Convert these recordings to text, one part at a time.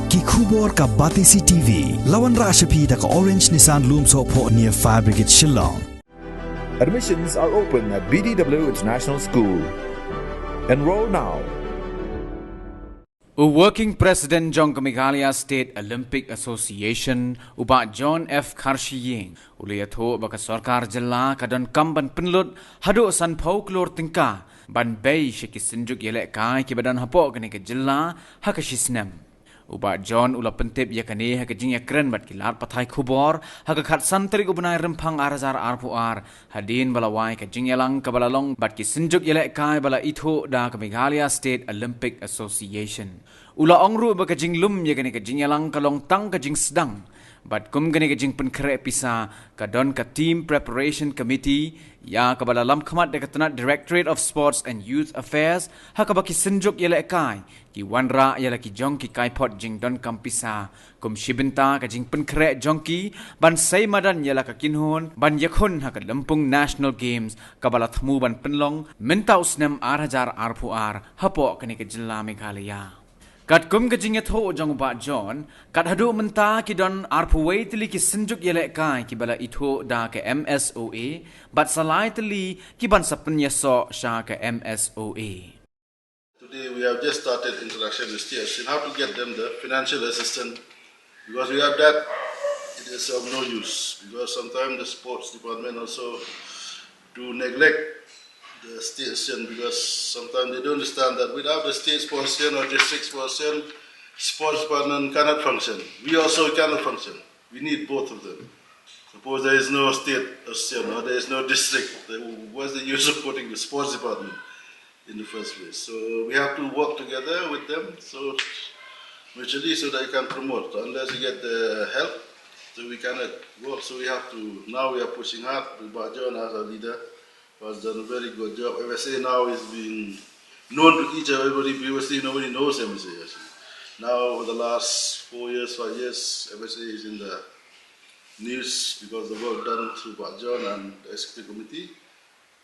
ki khubor ka Batisi TV lawan rashapi da ka Orange Nissan Lumso po near Fire Brigade Shillong. Admissions are open at BDW International School. Enroll now. Working President John Meghalaya State Olympic Association uba John F. Karshiyeng uliyatho baka Sorkar Jilla kadon kamban Pynlut hadu san pau Klur tingka ban bay shiki Synjuk Ïalehkai ki badan hapo kani ke Jilla hakashi Snem. Uba John ula pentip yakani hakajing yakren bat kilat pathai khubor hakakhat santri ubnai rempang arazar arpuar hadin balawai kajing yalang kabalalong bat ki Synjuk Ïalehkai bala itho da ke Meghalaya State Olympic Association. Ula ongru ba kajing lum yakani kajing yalang kalong tang kajing sedang bat kum kani kajing penkere Pisa kadon ka team preparation committee ya kabalalam khamat dekatna Directorate of Sports and Youth Affairs hakabaki Synjuk Ïalehkai ki wanra yalaki jongki kaipot jing don kampisa kum shibinta kajing penkere jongki ban sai madan yalaka kinhon ban yakhon hakad lampung National Games kabala thmu ban penlong mentau Snem 8,000 arpuar hapo kani ke Jilla Meghalaya. Kat kum kajing yatho jong ba John kat hadu menta ki don arpuway tili ki Synjuk Ïalehkai ki bala itho da ke MSOA bat salai tili ki ban sapen yaso sha ke MSOA. Today we have just started interaction with teachers in how to get them the financial assistance, because we have that it is of no use, because sometimes the sports department also do neglect the station, because sometimes they don't understand that without the state portion or district portion, sports department cannot function. We also cannot function. We need both of them. Suppose there is no state portion or there is no district, what's the use of putting the sports department in the first place? So we have to work together with them so mutually so that you can promote. Unless you get the help, so we cannot work. So we have to, now we are pushing hard with Bajon as a leader, who has done a very good job. MSA now is being known to each and everybody. Previously, nobody knows MSA actually. Now, over the last 4 years, 5 years, MSA is in the news because of the work done through Bajon and the executive committee.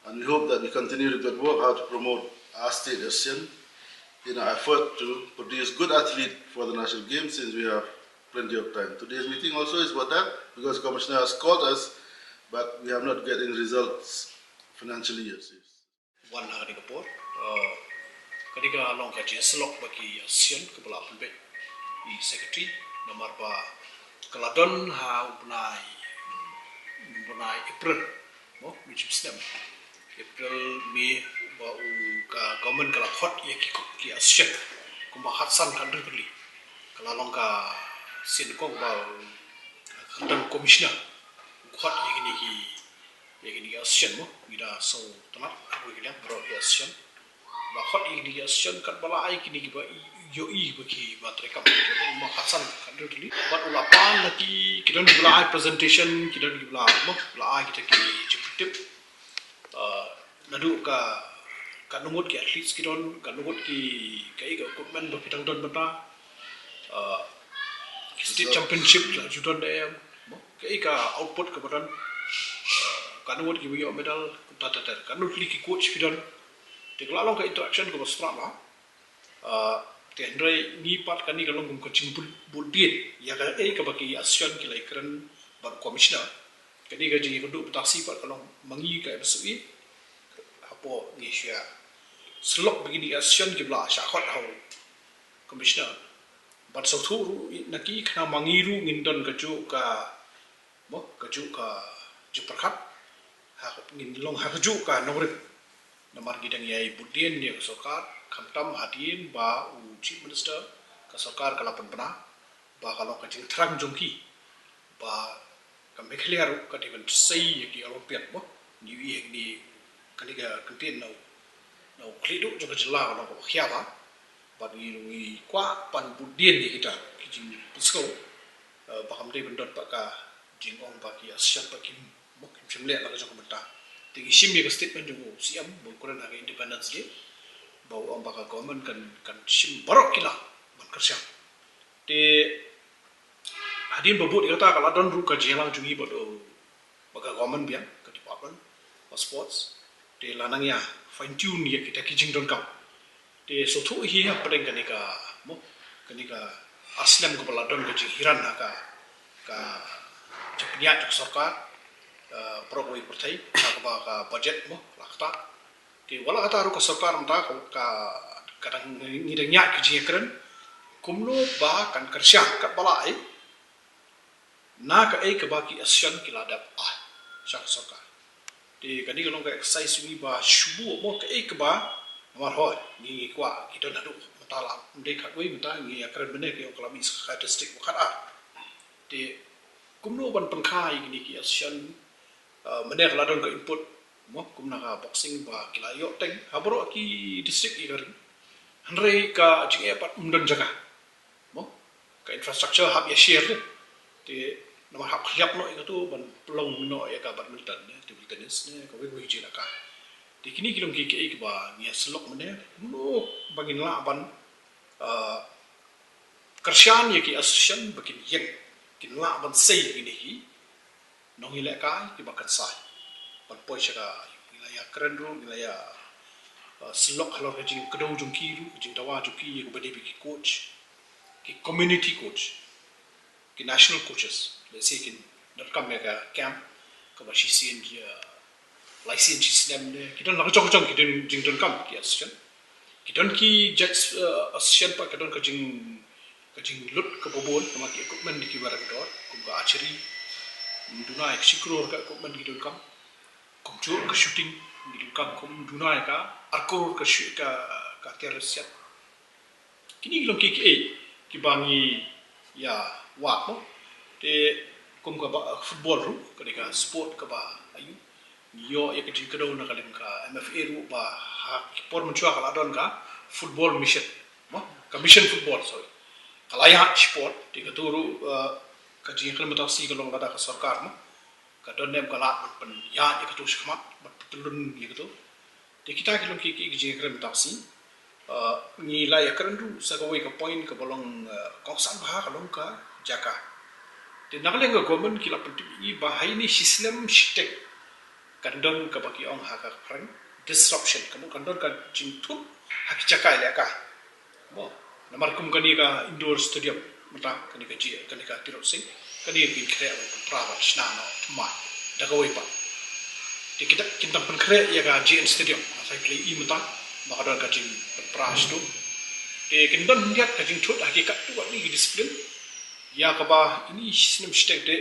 And we hope that we continue to good work how to promote our state Asian in our effort to produce good athletes for the national games, since we have plenty of time. Today's meeting also is for that, because the Commissioner has called us, but we have not getting results financially yet. One hari kapor, ketika long kaji selok bagi Asian kepala pembek di secretary nomor ba keladon ha bunai April, mo which is Snem April May ba ka government kala hot ya ki Asian kumba hatsan kan beli kala long ka sin ko ba kantan commissioner hot ya gini Asian mo gida so tamat aku gida bro Asian ba hot ini Asian kan bala ai kini ba yo bagi baterai kam mo hasan kan dulu but ulapan lagi kita di bala presentation kita di bala mo bala kita ki jemput nadu ka kanumut ki athletes kita kanumut ki kai ka equipment do pitang don bata state championship la judon da mo kai ka output ka badan kanut ki biyo medal tata kanut ki coach pidon te kala long ka interaction ko stra la te ndrai ni pat kani kalong kum coaching buldiet ya ka ka baki Asian ki lai kran bar commissioner kani ga ji ko du taksi pat kalong mangi ka MSOE apo ni sia slok begini Asian ki bla sha khot ho commissioner but so thu naki khna mangiru ngindon ka ju ka mo ka ju ka juperkhat ngin long hakaju ka nomor namar gidang yai budien dia Sorkar khamtam hadin ba chief minister ka Sorkar kala penpena ba kalau kajing terang jongki ba ka Meghalaya ka diven sei ki Olympiad mo ni wi ni kaniga kantin no klidu jo ka jela no khia ba ba ni kwa pan budien ni kita kijing pusko ba kamde bendot pa ka jingong ba ki Asian pa kim mungkin sembilan lagi jauh komentar. Tinggi simi ke statement juga siam bukan hari independence day. Bawa ambaka government kan sim barok kila berkerja. Di hadin babut kata kalau don ruka jelang jungi bodo baka government biang ke department of sports. Di lanangnya fine tune ya kita kijing don kau. Di sotu hiya pedeng kanika mo kanika Snem ko pala don ke hiran ka jepniat ke Sorkar Progoi pertai ka budget mo lakta ti wala kata ru ke Sorkar mta ka kadang ngidanya ke jekren kumlo ba kan kersya kat balai na ka ke baki asyan kiladap syak Sorkar ti kadi kalau ka exercise wi ba shubu mo ke ba mar hoi ni kwa kita nadu matala ndek kat wi mta ni akran bene ke kalami ka district wakat ti kumno ban pangkai ni ki asyan mene ladon ka input mo kumna ka boxing ba kilayo teng habro ki district i garing hanrei ka jinge pat umdon jaga mo ka infrastructure hab ya share ti nama hab khliap no itu ban pelong no ya ka badminton ne table tennis ne ka wi jina ka ti kini kilong ki ke ba ni slok mene no bangin la ban kersyan ya ki asyan bakin yeng kin la ban sei ini ki nong Ïalehkai ki bakat sai ban poi chaga wilayah kerendru wilayah selok halor ke jing kedau jungki ru jing dawa jungki ko bade ki coach ki community coach ki national coaches let's say kin not come mega camp ko ba shi sin dia license system ne ki don nak jong jong ki don jing don kam ki asyan ki don ki judge asyan pa ki don ka jing lut ke bobon sama ki equipment ki barang dor ko ga archery dunai sikror ka ko man gidul kam kom jor ka shooting gidul kam kom dunai ka arkor ka ka tersiat kini gilong ki bangi ya wa mo te kom ka football ru ka sport ka ba ayu yo ya ka jing kado na kalim ka MFA ru ba ha por menchua kala don ka football mission mo ka mission football sorry kalaya sport te ka turu kaji kan mata si kalau kata ke Sorkar mo kadon nem kala pen ya di ketus kama betulun gitu di kita kalau ki kan mata si ni la ya kerendu sagawai ke point ke bolong kongsan bah kalau ka jaka di nakaleng ke government kila penting i bahai ni sistem stek kadon ke bagi ong hak pren disruption kamu kadon ka jingtu hak jaka Ïalehkai mo namar kum kani ka indoor stadium mata kani ka jia kani ka tirot sing kani ki kre pravat snano ma da ka pa ti kita pen kre ya ka jia stadium sai play I mata maka don ka jing pras tu ti kindon lihat ka jing thut hakikat tu ni disiplin ya ka ba ini sistem stek de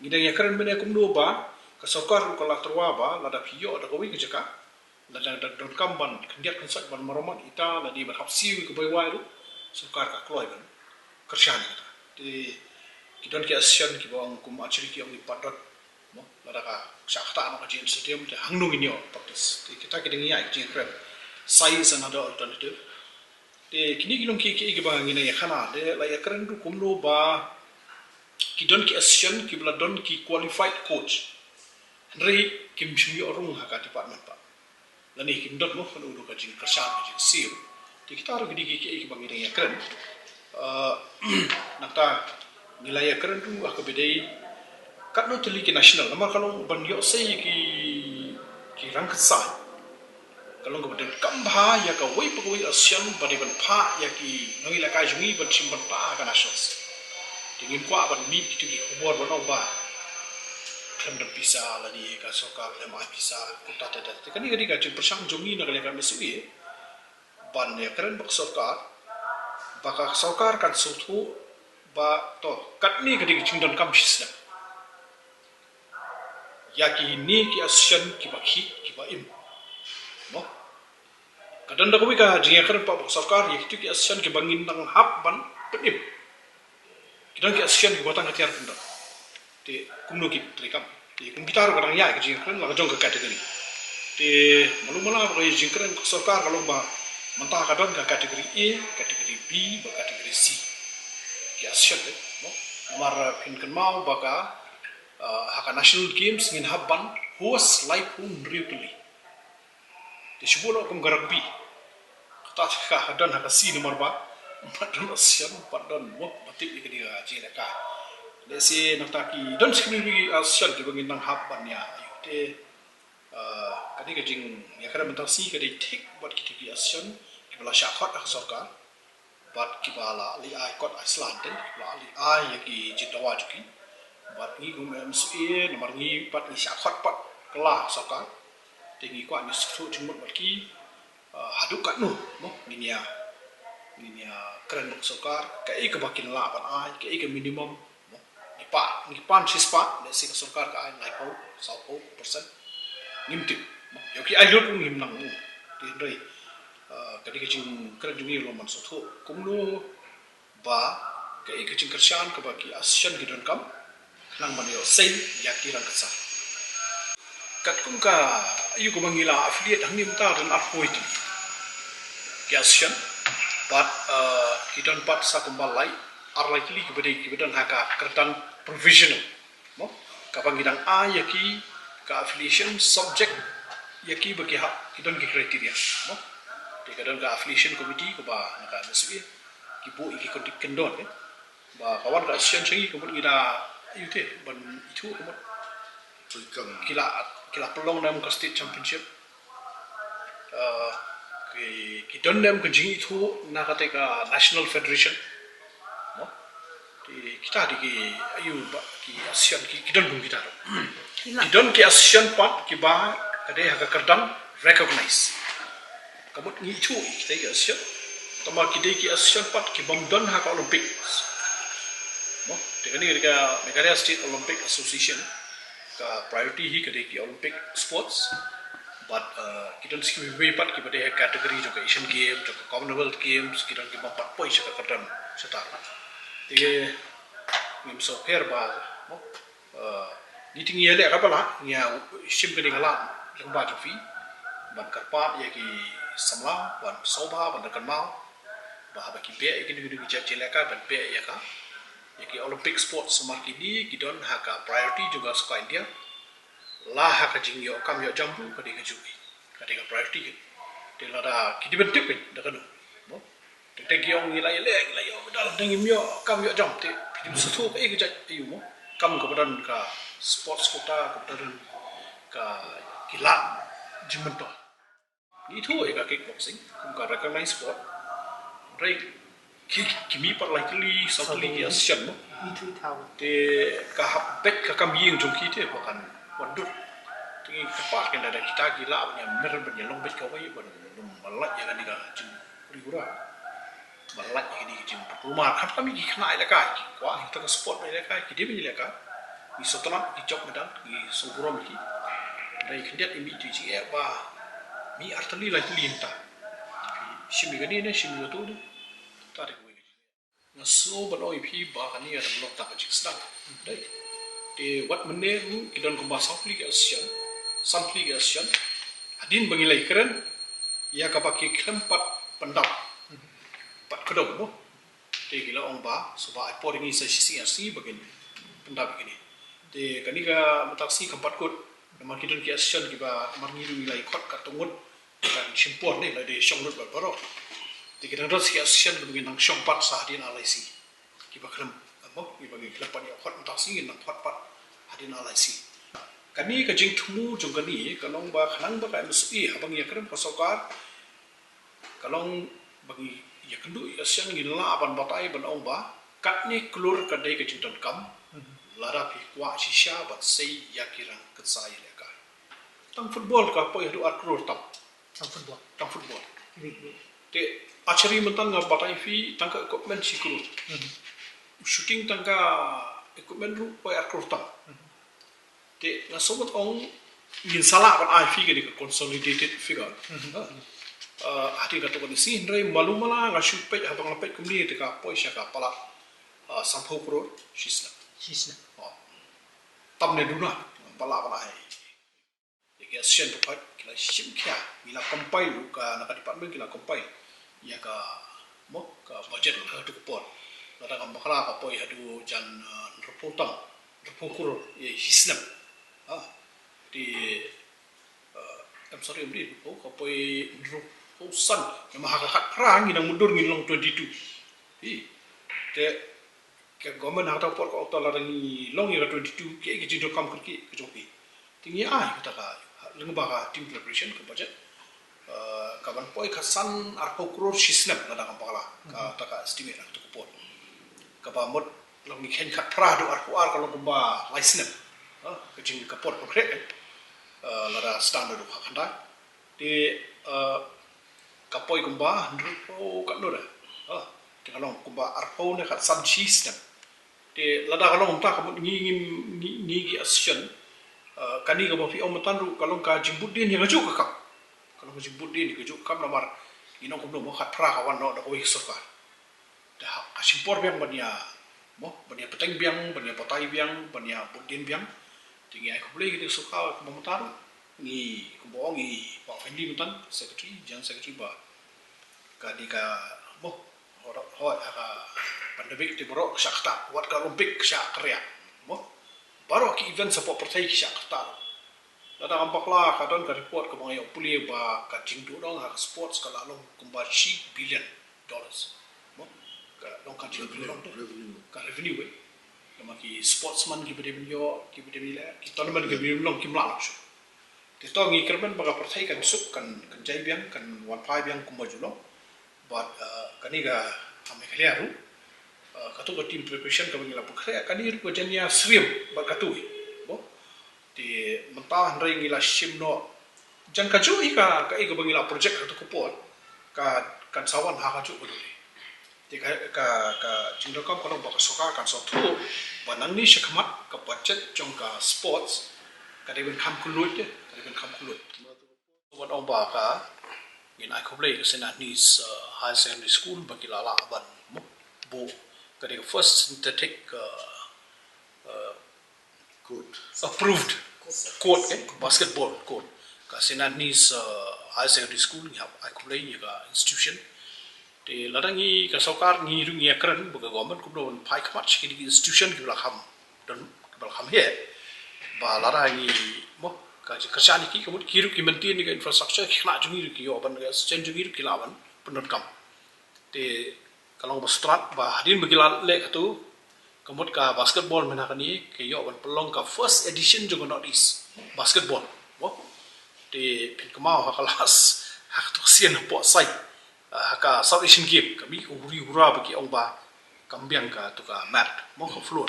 ngidang ya karen bene kum do ba ka Sorkar ko la terwa ba la da pio da ka wi ka jaka la da don kamban kendiat kan sat ban maromat ita la di berhap siwi ke boy wairu Sorkar ka kloi ban kersyan kata di kidon ki asyan ki bawang kum achri ki ong ipatot mo la da ka sakta no ka jin stadium te hangnung inyo practice ti kita kideng ya jin krep size another alternative te kini gilong ki bawang ina ya khana de la ya karen du kum no ba kidon ki asyan ki bla don ki qualified coach Henry kim shumi orung ha ka department pa lani kim dot mo kan udu ka jin kersyan ka jin siu ti kita ro gidi ki bawang ina ya karen nakta nilai keren tu aku bedai kat no teli ki national nama kalau ban yo sei ki rang kesa kalau ko bedai kambha ya ka wei pagoi asian badi ban pha ya ki no Ïalehkai jungi ban sim ban pa ka nationals tingin kwa ban mi ki ki khobor ban ba klem dan Pisa la di ka Sorkar le mai Pisa kuta tata kani ka jin persang jungi na ka mesui ban ya keren bak Sorkar baka Sorkar kan sutu ba to kat ni kadi jingdon kam shisna ya ki ni ki asyan ki bakhi ki ba im mo kadon da ko ka jinga kan pa Sorkar ya ki asyan ki bangin nang hab ban pedim kidon ki asyan ki botang hatiar punda te kumno ki trikam te kum gitar kadang ya ki jinga kan la jong ka kategori te malumala ba jinga kan Sorkar kalau ba mentah kadon ka kategori A kategori B ba kategori C ki asyan de no mar pin kan mau baka haka national games ngin habban host live pun rupuli te shubulo kum garagbi kata ka hadan haka C nomor ba padon asyan padon mo batik ni dia Ïalehkai le se nataki don skimi asyan ki bangin nang habban ya te kadi ka jing ya kada mentasi kadi tik buat kita ki asyan ki bala syakhat ak Sorkar but kibala li ai kot Iceland ten kibala li ai yaki jitawa juki but ngi gum MSA nomor ngi pat ni syakhat pat kelah Sorkar tingi ko ni sfu jumut baki haduk kat no ninia keren bak Sorkar kai ke bakin la pan ai kai ke minimum ni pan sispa le sing Sorkar ka ai lai ko sau ko persen ngimti yoki ai lut ngim nang ti rei kadi ke jing keren jungi lo man so tho kum lo ba kai ke jing kershan ke baki ASEAN ki don kam nang man yo sei yaki rang ketsa kat kum ka ayu ko mangila affiliate hangim ta dan apoi ti ki ASEAN but kita empat sakumbalai likely kepada haka kertan provisional mo kapang gidang a yaki ka affiliation subject yaki bagi hak kita ki kriteria mo di kadang ka affiliation committee ko ba naka nasi ki bu iki ko dikendon ba kawan ka ASEAN sengi ko gida yute ban itu ko kila pelong dalam ke state championship kita nem ke jing itu nak kata ke national federation, kita di ayu ki ASEAN kita dong kita, kita ki ASEAN part kita ada hak kerdan recognize, kamu ni itu kita ki ASEAN, tambah kita ki ASEAN part kita bamdan hak Olympic, dengan ni kita negara State Olympic Association, ke priority hi kita ki Olympic sports. But kita mesti berlipat kepada kategori juga Asian Games, juga Commonwealth Games, kita mesti empat poin sekarang kerana setar. Jadi, ni mesti fair bah. Ni tinggi ada apa lah? Ni sim keding alam yang baju fi, ban karpat ya ki samla, ban soba, ban dekan mau, bah bagi be, ini kita bicara Ïalehkai ban be ya ka. Ya ki Olympic Sports semakin ni kita hak priority juga suka India. Lah hak jing yo kam yo jambu kadi kejubi kadi ka priority de la da ki dibentuk da kanu mo te ki ong nilai yo bedal dengim yo kam yo jam te pi sutu ka ke jat ayu mo kam ko badan ka sports kota ko badan ka kila jimento ni thu ka kickboxing kum ka recognize sport right kimi par likely southly ASEAN mo ni thu thau te ka bet ka kam ying jong ki te kan waduh, tinggi kepak kan ada kita gila punya mer punya long bet kau ini malat ya kan dia jin rigura malat ya dia jin rumah kan kami kena Ïalehkai wah kita ke sport Ïalehkai kita punya Ïalehkai di setelah di job medan di Sobrom ini dari kendiat ini di sini apa mi arteli lagi linta simi kan ini simi itu tu tarik gue ngaso baloi pi bah kan ini ada blok tak kecil sedang dari di wat meneru kita nak bahas South League ASEAN, South League ASEAN, hadin bangilai keren, ia kapaki keempat pendap, empat kedong, no, di gila orang bah, sebab apa ini saya sisi bagian pendap ini, di kanika mataksi keempat kod, nama kita di ASEAN kita marngiru nilai kot katungun, kan simpur ni, lah di Shangrut berbaru, di kita nak si ASEAN bagian nang Shangpat sahadin alaisi, kita kerem. Kita bagi kelapan yang hot mutasi yang hot pat hadin alaisi. Kani kajing tumu juga ni kalau bah kanang bah kayak MSA abang ya kerem Sorkar kalau bagi ya kendu ASEAN gila aban batai ban ong bah kat ni Klur kadai kajing don kam lara pi kwa shisha bat sei ya kirang ketsai Ïalehkai. Tang football ka apa itu Klur tang football. Te acari mentan ngah batai fi tangka equipment si Klur. Shooting tangga equipment ru poi akrota. Te na sobat ong ingin salah kan IF ke di consolidated figure. Hati kata kan si Hendrai malu malah ngasih pej abang lepet kemudian teka poi syaka pala sampau pro sisna. Tamne duna pala pala ai. Jadi ASEAN tu kila simkia bila kompai lu ka nak department kila kompai ya ka mo ka budget tu kupon. Nada kam bakala ka poi hadu jan repotang repokur ye Snem di I'm sorry umri ko ka poi reposan yang mahaka perang nang mundur ngin long 22 te ke government hata por ko to la ni long ira 22 ke kam ke jopi tinggi ai kata ka lenga ba team preparation ke budget kaban poi kasan arpo Klur Snem lada kampala ka taka estimate nak tukupot kabamot long iken kat prado arpo ar kalau kumba license kejing kapot konkret lada standard du hakanda di kapoi kumba ndro kat nora kalau kumba arpo ne kat san system di lada kalau unta kabut ngi assion kani ka fi omatan ru kalau ka jimbudin yang aju ka kalau jimbudin ke aju kam namar ino ko no hat pra kawan no da ko Sorkar da asimpor biang bania bania peteng biang bania potai biang bania budin biang tingi ai ko boleh gitu Sorkar ko omatan ngi ko bongi pa fendi mutan secretary jan secretary ba ka di ka ho ka pandemik ti borok sakta wat ka olimpik sak karya baru ki event support pertai ki sakta lada ampaklah kadon ka report ka mga puli ba ka jingdu dong ha sports kala long kumba $1 billion ka long ka billion ka revenue we kama ki sportsman ki bede binyo ki bede bila ki tournament ki bede long ki mla so ti to ngi kerben ba ka pertai kan suk kan jai biang kan wan pai biang kumba julo but kaniga ame kaliaru katu ka team preparation ka bangila pukre kanir ko janya swim ba katui di mentah ndai ngila simno jan kaju ika ka ika bangila project ka ko pot ka kan sawan ha kaju boduli di ka jindokam kalau ba Sorkar kan so tu banang ni shakmat ka budget jong ka sports ka de ben kham kulut wat ong ba ka in ai ko play ka Senatnis high secondary school bakila la ban bo kadi first synthetic approved court basketball court ka Senatnis high secondary school ni ai ko play ka institution te ladangi ka Sorkar ni ru ngi akran ba government ko don pai khamat ki institution ki la kham don bal kham he ba ladangi ka kasani ki ko kiru ki maintain ni ka infrastructure ki khna jungi ki yo ban ga chen jungi ki lawan penot kam te kalau berstrat bah hadin begila lek tu kemud ka basketball menakani ke yo ban pelong ka first edition juga not is basketball di pin kemau ha kelas hak tu sian po sai haka South Asian game kami ko huri hura bagi ong ba kambiang ka tu ka mat mo ka floor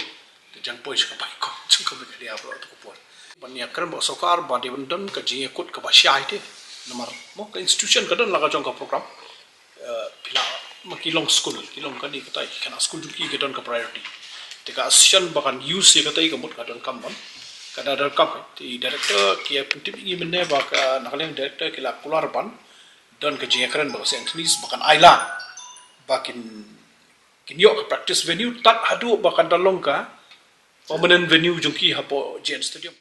te jang poi ka pai ko chung ka be dia bro tu ko por bania kran bo Sorkar ba de ban ka ji kut ka ba shai te nomor mo ka institution ka don laga jong ka program pila makilong school kilong kani katai kana school juki ke don ka priority tika asian bakan use ye katai kamut ka don kamon kada dar kam ti director ki tip ngi menne ba ka nakaleng director kila Klur ban don ka jekran ba Senatnis bakan island bakin kinyo ka practice venue tat hadu bakan dalong ka permanent venue jungki hapo Jen stadium